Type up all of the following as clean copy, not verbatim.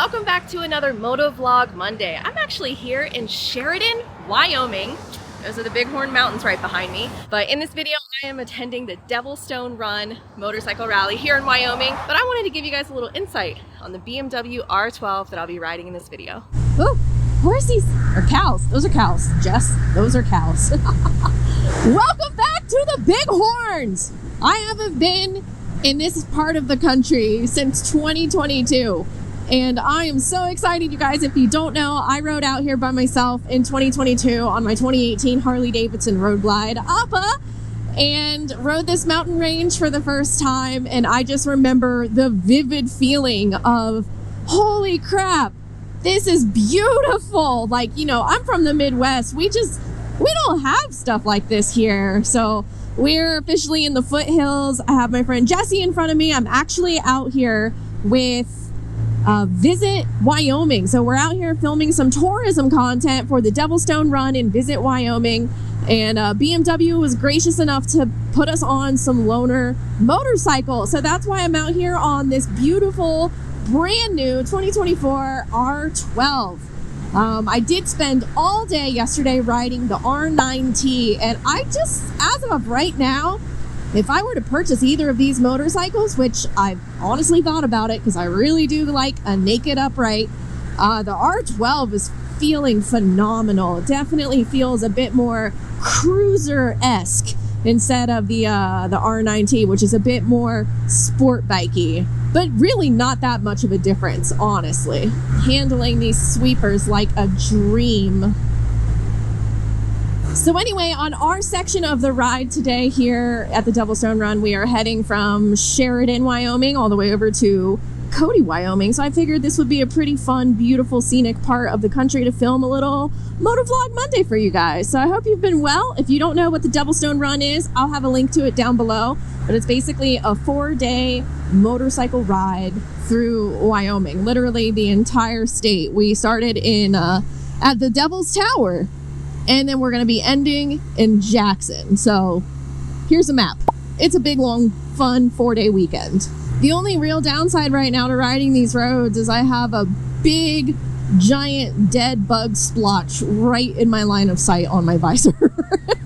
welcome back to another Motovlog Monday. I'm actually here in Sheridan, Wyoming. Those are the Bighorn Mountains right behind me. But in this video, I am attending the Devilstone Run motorcycle rally here in Wyoming. But I wanted to give you guys a little insight on the BMW R12 that I'll be riding in this video. Ooh, horses or cows. Those are cows, Jess. Those are cows. Welcome back to the Bighorns. I haven't been in this part of the country since 2022. And I am so excited, you guys. If you don't know, I rode out here by myself in 2022 on my 2018 Harley-Davidson Road Glide Appa and rode this mountain range for the first time. And I just remember the vivid feeling of, holy crap, this is beautiful. Like, you know, I'm from the Midwest. We don't have stuff like this here. So we're officially in the foothills. I have my friend Jessie in front of me. I'm actually out here with Visit Wyoming. So we're out here filming some tourism content for the Devilstone Run in Visit Wyoming. And BMW was gracious enough to put us on some loaner motorcycles. So that's why I'm out here on this beautiful, brand new 2024 R12. I did spend all day yesterday riding the R9T, and I just, as of right now, if I were to purchase either of these motorcycles, which I've honestly thought about it because I really do like a naked upright, the R12 is feeling phenomenal. It definitely feels a bit more cruiser-esque instead of the R9T, which is a bit more sport bikey. But really not that much of a difference, honestly. Handling these sweepers like a dream. So anyway, on our section of the ride today here at the Devilstone Run, we are heading from Sheridan, Wyoming, all the way over to Cody, Wyoming. So I figured this would be a pretty fun, beautiful, scenic part of the country to film a little Motovlog Monday for you guys. So I hope you've been well. If you don't know what the Devilstone Run is, I'll have a link to it down below. But it's basically a 4-day motorcycle ride through Wyoming, literally the entire state. We started in at the Devil's Tower, and then we're going to be ending in Jackson. So here's a map. It's a big, long, fun 4-day weekend. The only real downside right now to riding these roads is I have a big, giant, dead bug splotch right in my line of sight on my visor.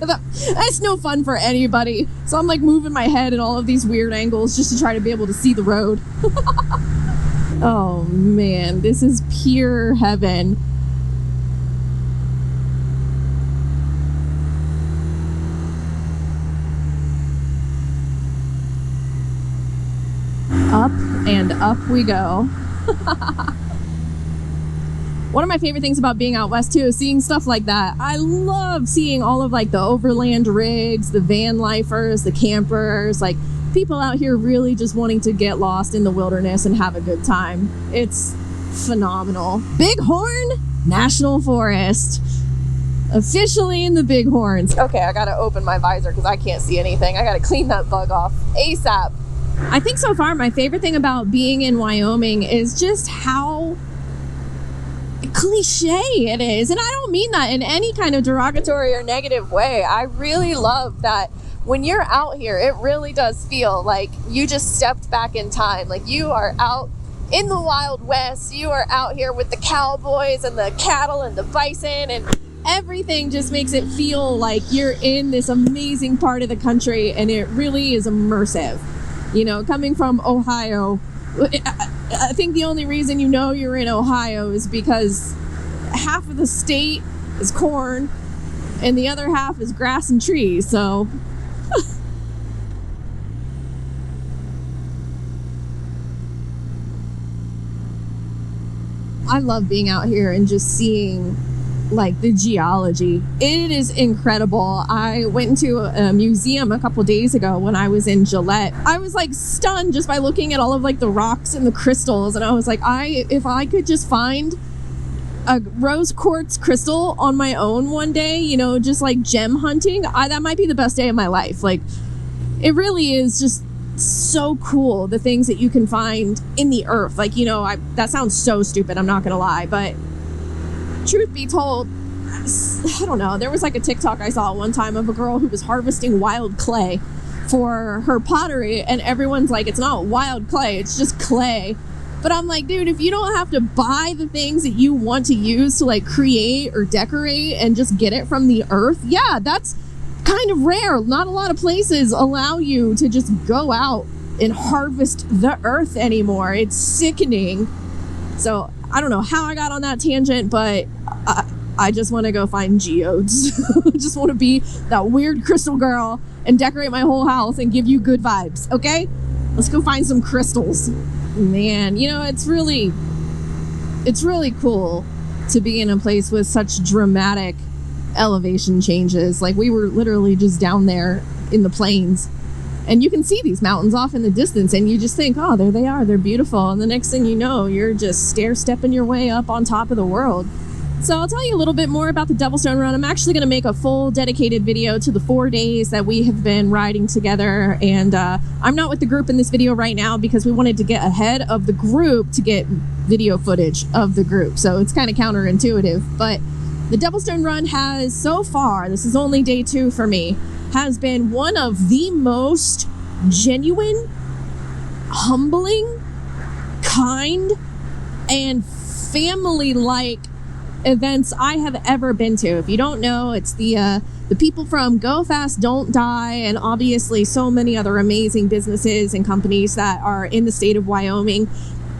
That's no fun for anybody. So I'm like moving my head in all of these weird angles just to try to be able to see the road. Oh man, this is pure heaven. Up and up we go. One of my favorite things about being out west too is seeing stuff like that. I love seeing all of like the overland rigs, the van lifers, the campers, like people out here really just wanting to get lost in the wilderness and have a good time. It's phenomenal. Bighorn National Forest. Officially in the Bighorns. Okay, I gotta open my visor because I can't see anything. I gotta clean that bug off ASAP. I think so far my favorite thing about being in Wyoming is just how cliche it is. And I don't mean that in any kind of derogatory or negative way. I really love that when you're out here, it really does feel like you just stepped back in time. Like you are out in the Wild West. You are out here with the cowboys and the cattle and the bison, and everything just makes it feel like you're in this amazing part of the country, and it really is immersive. You know, coming from Ohio, I think the only reason you know you're in Ohio is because half of the state is corn and the other half is grass and trees. So I love being out here and just seeing like the geology. It is incredible. I went into a museum a couple days ago when I was in Gillette. I was like stunned just by looking at all of like the rocks and the crystals, and I was like, if I could just find a rose quartz crystal on my own one day, you know, just like gem hunting, that might be the best day of my life. Like it really is just so cool, the things that you can find in the earth. Like, you know, that sounds so stupid, I'm not gonna lie, but truth be told, I don't know, there was like a TikTok I saw one time of a girl who was harvesting wild clay for her pottery, and everyone's like, it's not wild clay, it's just clay. But I'm like, dude, if you don't have to buy the things that you want to use to like create or decorate and just get it from the earth, yeah, that's kind of rare. Not a lot of places allow you to just go out and harvest the earth anymore. It's sickening. So I don't know how I got on that tangent, but I just want to go find geodes. I just want to be that weird crystal girl and decorate my whole house and give you good vibes, okay? Let's go find some crystals. Man, you know, it's really cool to be in a place with such dramatic elevation changes. Like, we were literally just down there in the plains, and you can see these mountains off in the distance, and you just think, oh, there they are, they're beautiful. And the next thing you know, you're just stair-stepping your way up on top of the world. So I'll tell you a little bit more about the Devilstone Run. I'm actually going to make a full dedicated video to the 4 days that we have been riding together. And I'm not with the group in this video right now because we wanted to get ahead of the group to get video footage of the group. So it's kind of counterintuitive. But the Devilstone Run has so far, this is only day 2 for me, has been one of the most genuine, humbling, kind, and family-like events I have ever been to. If you don't know, it's the people from Go Fast Don't Die, and obviously so many other amazing businesses and companies that are in the state of Wyoming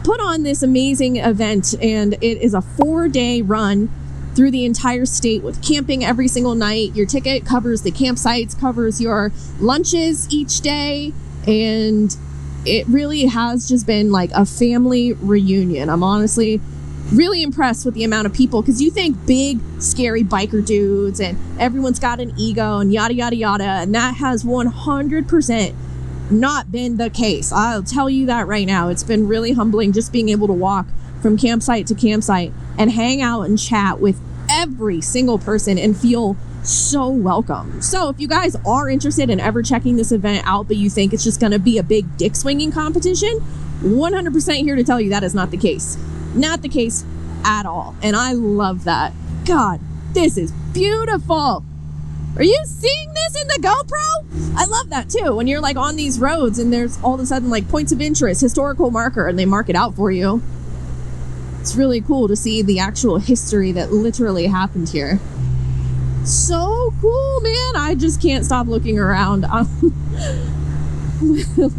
put on this amazing event, and it is a 4-day run through the entire state with camping every single night. Your ticket covers the campsites, covers your lunches each day, and it really has just been like a family reunion. I'm honestly really impressed with the amount of people, because you think big scary biker dudes and everyone's got an ego and yada yada yada, and that has 100% not been the case. I'll tell you that right now. It's been really humbling just being able to walk from campsite to campsite and hang out and chat with every single person and feel so welcome. So if you guys are interested in ever checking this event out, but you think it's just going to be a big dick swinging competition, 100% here to tell you that is not the case. Not the case at all. And I love that. God, this is beautiful. Are you seeing this in the GoPro? I love that too. When you're like on these roads and there's all of a sudden like points of interest, historical marker, and they mark it out for you. It's really cool to see the actual history that literally happened here. So cool, man. I just can't stop looking around. I'm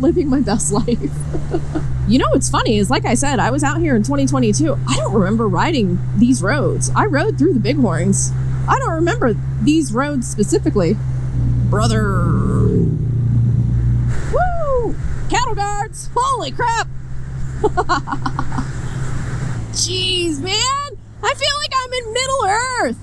living my best life. You know what's funny is, like I said, I was out here in 2022. I don't remember riding these roads. I rode through the Bighorns. I don't remember these roads specifically. Brother. Woo! Cattle guards. Holy crap. Jeez, man. I feel like I'm in Middle Earth.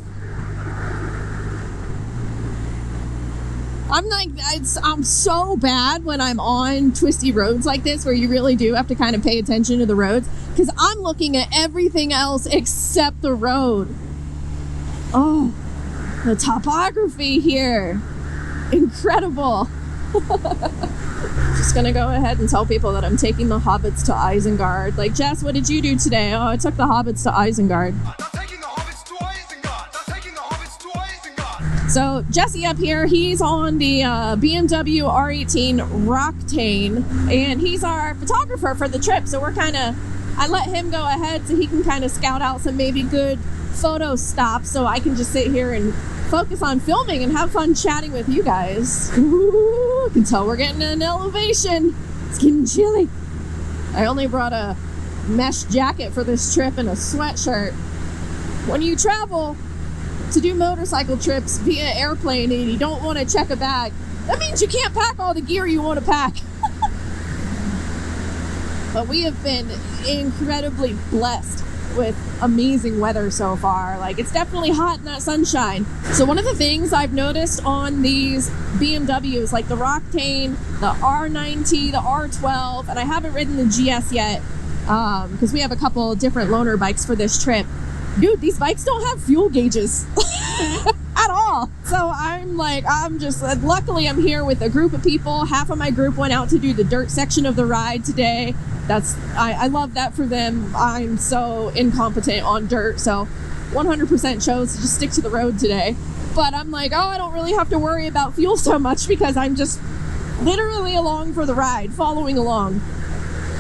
I'm so bad when I'm on twisty roads like this, where you really do have to kind of pay attention to the roads, because I'm looking at everything else except the road. Oh, the topography here. Incredible. Just gonna go ahead and tell people that I'm taking the hobbits to Isengard. Like, Jess, what did you do today? Oh, I took the hobbits to Isengard. So Jesse up here, he's on the BMW R18 Roctane, and he's our photographer for the trip. So I let him go ahead so he can kind of scout out some maybe good photo stops, so I can just sit here and focus on filming and have fun chatting with you guys. Ooh, I can tell we're getting an elevation. It's getting chilly. I only brought a mesh jacket for this trip and a sweatshirt. When you travel to do motorcycle trips via airplane and you don't want to check a bag, that means you can't pack all the gear you want to pack. But we have been incredibly blessed with amazing weather so far. Like, it's definitely hot in that sunshine. So one of the things I've noticed on these BMWs, like the Roctane, the R90, the R12, and I haven't ridden the GS yet because we have a couple different loaner bikes for this trip. Dude, these bikes don't have fuel gauges at all. So luckily I'm here with a group of people. Half of my group went out to do the dirt section of the ride today. I love that for them. I'm so incompetent on dirt, so 100% chose to just stick to the road today. But I'm like, oh, I don't really have to worry about fuel so much because I'm just literally along for the ride, following along.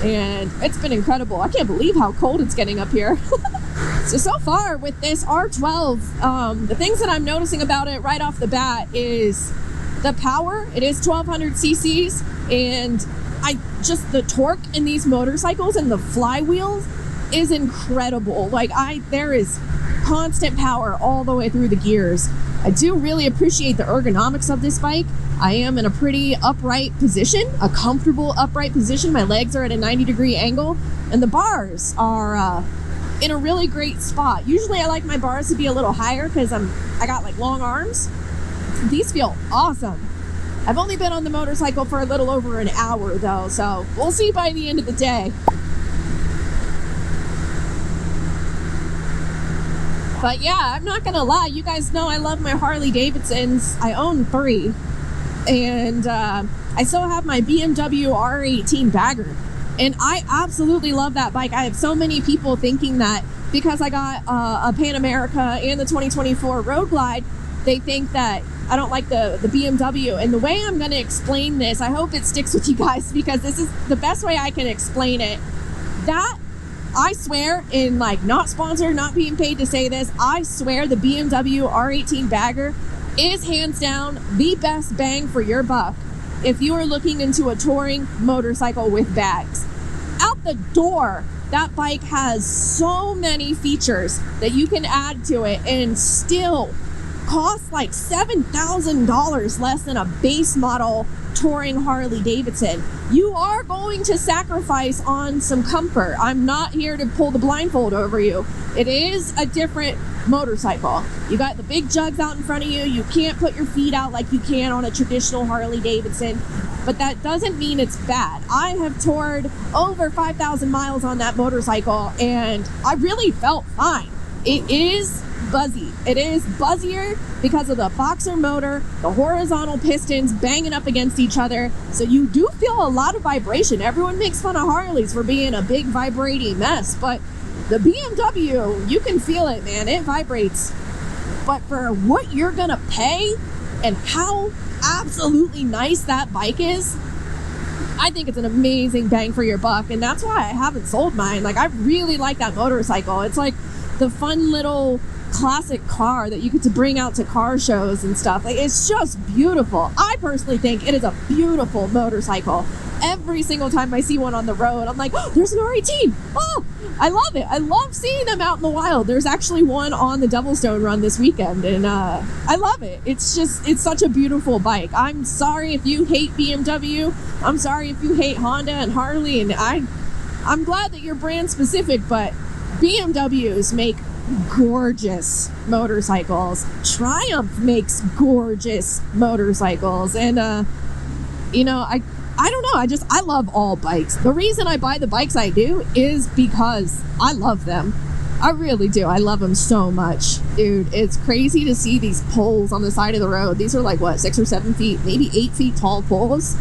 and it's been incredible. I can't believe how cold it's getting up here. So far with this R12, the things that I'm noticing about it right off the bat is the power. It is 1200 cc's, and the torque in these motorcycles and the flywheels is incredible. Like there is constant power all the way through the gears. I do really appreciate the ergonomics of this bike. I am in a pretty upright position, a comfortable upright position. My legs are at a 90-degree angle, and the bars are in a really great spot. Usually I like my bars to be a little higher because I got like long arms. These feel awesome. I've only been on the motorcycle for a little over an hour though, so we'll see by the end of the day. But yeah, I'm not gonna lie, you guys know I love my Harley Davidsons. I own 3, and I still have my BMW R18 bagger, and I absolutely love that bike. I have so many people thinking that because I got a Pan America and the 2024 Road Glide, they think that I don't like the BMW. And the way I'm gonna explain this, I hope it sticks with you guys, because this is the best way I can explain it. That, I swear, in like not sponsored, not being paid to say this, I swear the BMW R18 bagger is hands down the best bang for your buck if you are looking into a touring motorcycle with bags. Out the door, that bike has so many features that you can add to it and still cost like $7,000 less than a base model touring Harley Davidson. You are going to sacrifice on some comfort. I'm not here to pull the blindfold over you. It is a different motorcycle. You got the big jugs out in front of you. You can't put your feet out like you can on a traditional Harley Davidson, but that doesn't mean it's bad. I have toured over 5,000 miles on that motorcycle, and I really felt fine. It is buzzy. It is buzzier because of the boxer motor, the horizontal pistons banging up against each other. So you do feel a lot of vibration. Everyone makes fun of Harleys for being a big vibrating mess, but the BMW, you can feel it, man. It vibrates. But for what you're gonna pay and how absolutely nice that bike is, I think it's an amazing bang for your buck, and that's why I haven't sold mine. Like, I really like that motorcycle. It's like the fun little classic car that you get to bring out to car shows and stuff. Like, it's just beautiful. I personally think it is a beautiful motorcycle. Every single time I see one on the road, I'm like, oh, there's an R18. Oh, I love it. I love seeing them out in the wild. There's actually one on the Devilstone Run this weekend, and I love it. It's such a beautiful bike. I'm sorry if you hate BMW. I'm sorry if you hate Honda and Harley, and I'm glad that you're brand specific, but BMWs make gorgeous motorcycles. Triumph makes gorgeous motorcycles, and I don't know, I love all bikes. The reason I buy the bikes I do is because I love them. I really do. I love them so much. Dude, it's crazy to see these poles on the side of the road. These are like, what, 6 or 7 feet, maybe 8 feet tall poles?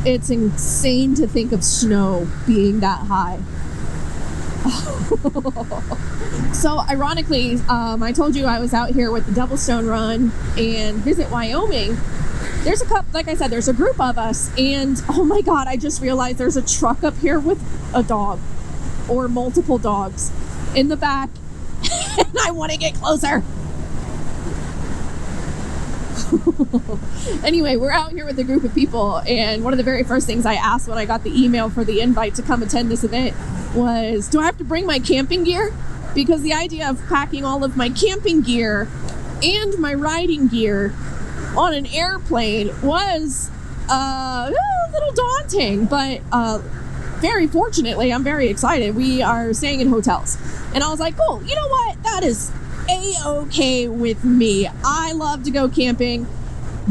It's insane to think of snow being that high. So ironically, I told you I was out here with the Devilstone Run and Visit Wyoming. There's a couple, like I said, there's a group of us, and oh my god, I just realized there's a truck up here with a dog or multiple dogs in the back, and I want to get closer. Anyway, we're out here with a group of people, and one of the very first things I asked when I got the email for the invite to come attend this event was, do I have to bring my camping gear? Because the idea of packing all of my camping gear and my riding gear on an airplane was a little daunting, but very fortunately, I'm very excited. We are staying in hotels, and I was like, cool, you know what? That is A-okay with me. I love to go camping,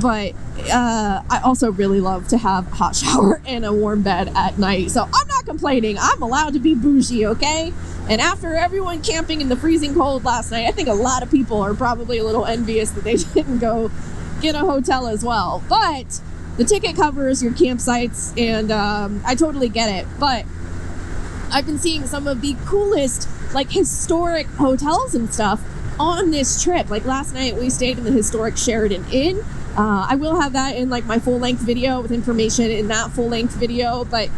but I also really love to have a hot shower and a warm bed at night, so I'm not complaining. I'm allowed to be bougie, okay? And after everyone camping in the freezing cold last night, I think a lot of people are probably a little envious that they didn't go get a hotel as well. But the ticket covers your campsites, and I totally get it. But I've been seeing some of the coolest, like, historic hotels and stuff on this trip. Like, last night we stayed in the historic Sheridan Inn. I will have that in like my full-length video with information in that full-length video, but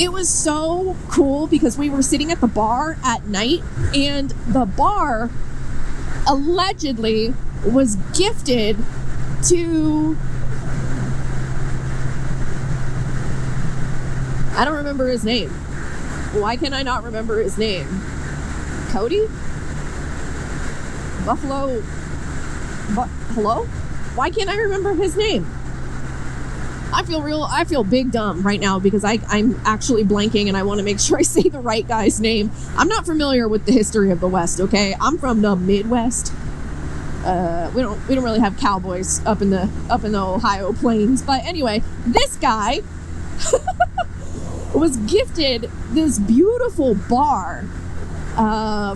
it was so cool because we were sitting at the bar at night, and the bar allegedly was gifted to, I don't remember his name. Why can I not remember his name? Cody? Buffalo? Hello? Why can't I remember his name? I feel big dumb right now because I'm actually blanking and I want to make sure I say the right guy's name. I'm not familiar with the history of the West, okay? I'm from the Midwest. We don't really have cowboys up in the Ohio plains. But anyway, this guy was gifted this beautiful bar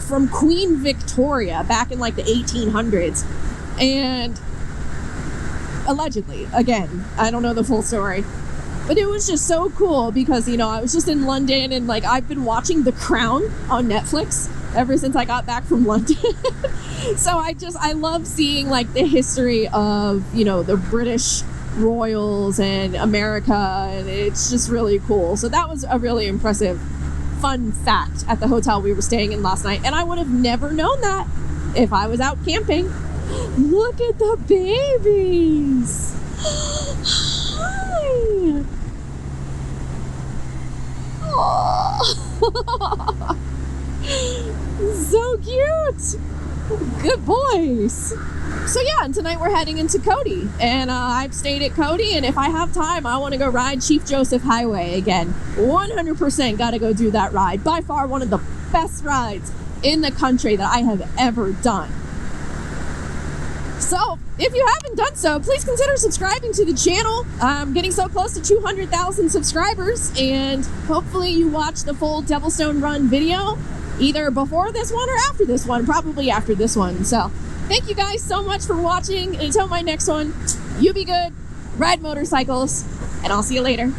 from Queen Victoria back in like the 1800s. And allegedly, again, I don't know the full story, but it was just so cool because, you know, I was just in London and like I've been watching The Crown on Netflix ever since I got back from London. So I love seeing like the history of, you know, the British royals and America, and it's just really cool. So that was a really impressive fun fact at the hotel we were staying in last night, and I would have never known that if I was out camping. Look at the babies. Hi. Oh. So cute. Good boys. So yeah, and tonight we're heading into Cody, and I've stayed at Cody, and if I have time, I want to go ride Chief Joseph Highway again. 100% got to go do that ride. By far one of the best rides in the country that I have ever done. So if you haven't done so, please consider subscribing to the channel. I'm getting so close to 200,000 subscribers, and hopefully you watch the full Devilstone Run video either before this one or after this one, probably after this one. So thank you guys so much for watching, and until my next one, you be good, ride motorcycles, and I'll see you later.